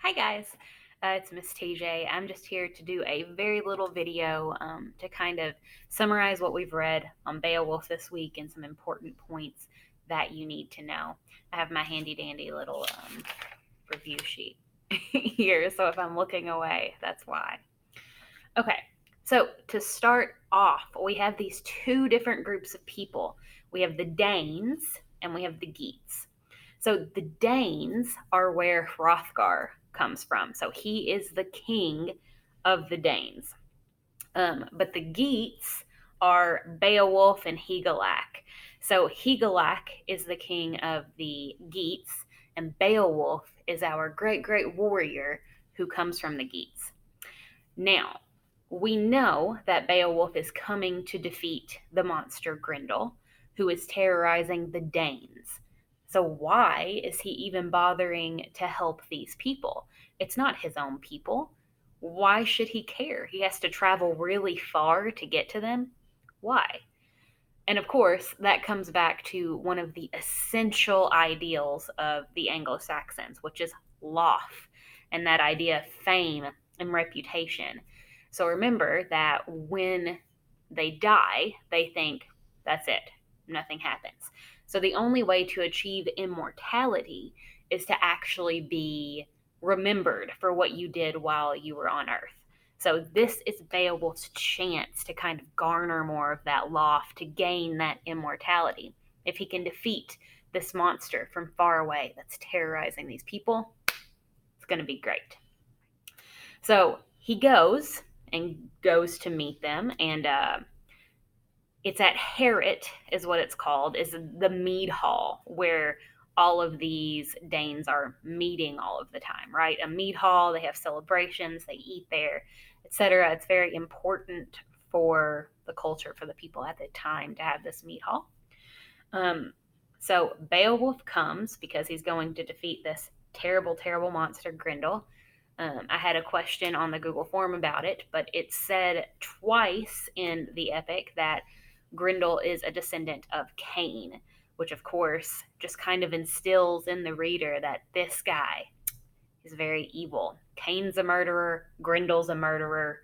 Hi guys, it's Miss TJ. I'm just here to do a very little video to kind of summarize what we've read on Beowulf this week and some important points that you need to know. I have my handy dandy little review sheet here, so if I'm looking away, that's why. Okay, so to start off, we have these two different groups of people. We have the Danes and we have the Geats. So the Danes are where Hrothgar comes from. So he is the king of the Danes. But the Geats are Beowulf and Hygelac. So Hygelac is the king of the Geats, and Beowulf is our great great warrior who comes from the Geats. Now, we know that Beowulf is coming to defeat the monster Grendel, who is terrorizing the Danes. So, why is he even bothering to help these people? It's not his own people. Why should he care? He has to travel really far to get to them. Why? And of course, that comes back to one of the essential ideals of the Anglo Saxons, which is loth, and that idea of fame and reputation. So remember that when they die, they think, that's it, nothing happens. So the only way to achieve immortality is to actually be remembered for what you did while you were on Earth. So this is Beowulf's chance to kind of garner more of that loft, to gain that immortality. If he can defeat this monster from far away that's terrorizing these people, it's going to be great. So he goes to meet them, and it's at Harrot, is what it's called, is the mead hall where all of these Danes are meeting all of the time, right? A mead hall, they have celebrations, they eat there, etc. It's very important for the culture, for the people at the time to have this mead hall. Um, so Beowulf comes because he's going to defeat this terrible, terrible monster, Grendel. I had a question on the Google form about it, but it said twice in the epic that Grendel is a descendant of Cain, which of course just kind of instills in the reader that this guy is very evil. Cain's a murderer, Grendel's a murderer,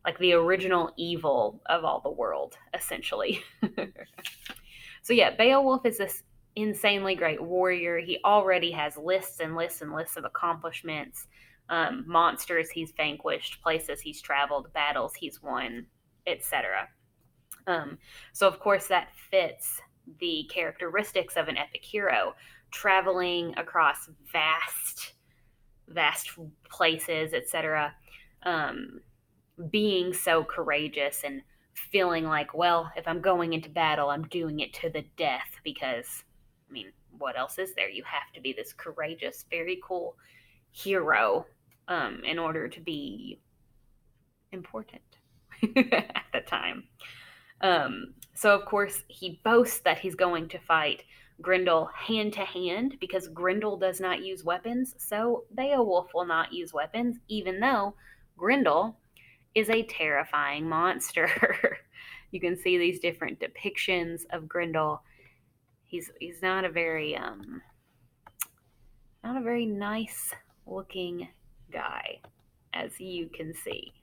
like the original evil of all the world, essentially. So yeah, Beowulf is this insanely great warrior. He already has lists and lists and lists of accomplishments, monsters he's vanquished, places he's traveled, battles he's won, etc. So, of course, that fits the characteristics of an epic hero, traveling across vast places, etc. Being so courageous and feeling like, well, if I'm going into battle, I'm doing it to the death because, I mean, what else is there? You have to be this courageous, very cool hero in order to be important at the time. So, of course, he boasts that he's going to fight Grendel hand to hand because Grendel does not use weapons. So, Beowulf will not use weapons, even though Grendel is a terrifying monster. You can see these different depictions of Grendel. He's not a very nice looking guy, as you can see.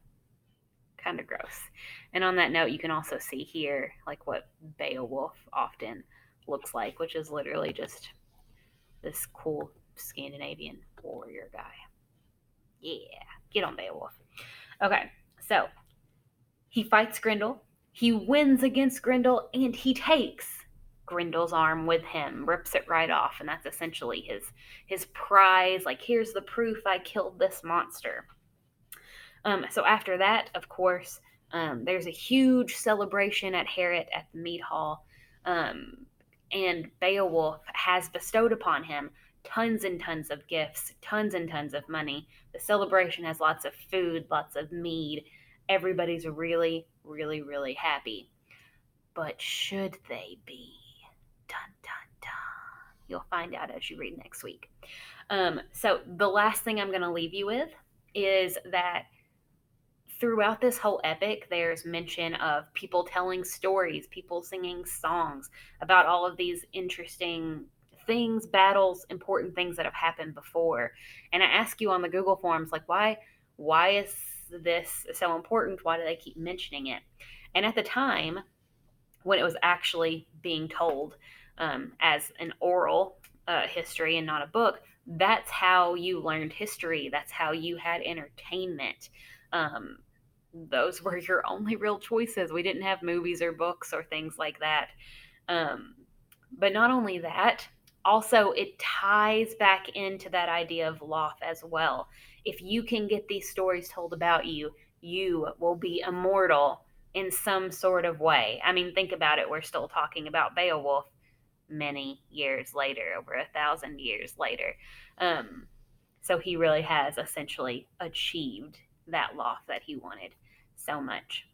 Kind of gross. And on that note, you can also see here like what Beowulf often looks like, which is literally just this cool Scandinavian warrior guy. Yeah, get on Beowulf. Okay, so he fights Grendel. He wins against Grendel, and he takes Grendel's arm with him, rips it right off, and that's essentially his prize. Like, here's the proof I killed this monster. So after that, of course, there's a huge celebration at Harrot at the mead hall, and Beowulf has bestowed upon him tons and tons of gifts, tons and tons of money. The celebration has lots of food, lots of mead. Everybody's really, really, really happy. But should they be? Dun, dun, dun. You'll find out as you read next week. So the last thing I'm going to leave you with is that throughout this whole epic, there's mention of people telling stories, people singing songs about all of these interesting things, battles, important things that have happened before. And I ask you on the Google forms, like, why is this so important? Why do they keep mentioning it? And at the time, when it was actually being told as an oral history and not a book, that's how you learned history. That's how you had entertainment. Um, those were your only real choices. We didn't have movies or books or things like that. Um, but not only that, also it ties back into that idea of loss as well. If you can get these stories told about you, you will be immortal in some sort of way. I mean, think about it. We're still talking about Beowulf many years later, over 1,000 years later. Um, so he really has essentially achieved that loss that he wanted so much.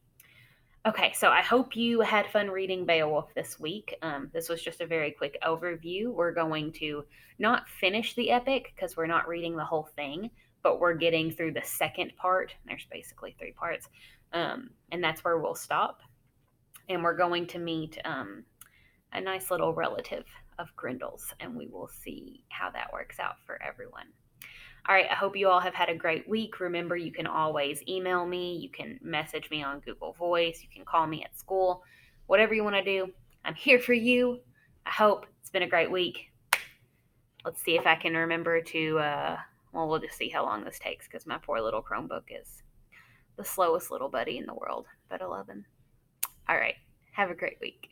Okay, so I hope you had fun reading Beowulf this week. This was just a very quick overview. We're going to not finish the epic because we're not reading the whole thing, but we're getting through the second part. There's basically three parts, and that's where we'll stop. And we're going to meet a nice little relative of Grendel's, and we will see how that works out for everyone. All right, I hope you all have had a great week. Remember, you can always email me, you can message me on Google Voice, you can call me at school, whatever you want to do. I'm here for you. I hope it's been a great week. Let's see if I can remember to, well, we'll just see how long this takes because my poor little Chromebook is the slowest little buddy in the world, but I love him. All right, have a great week.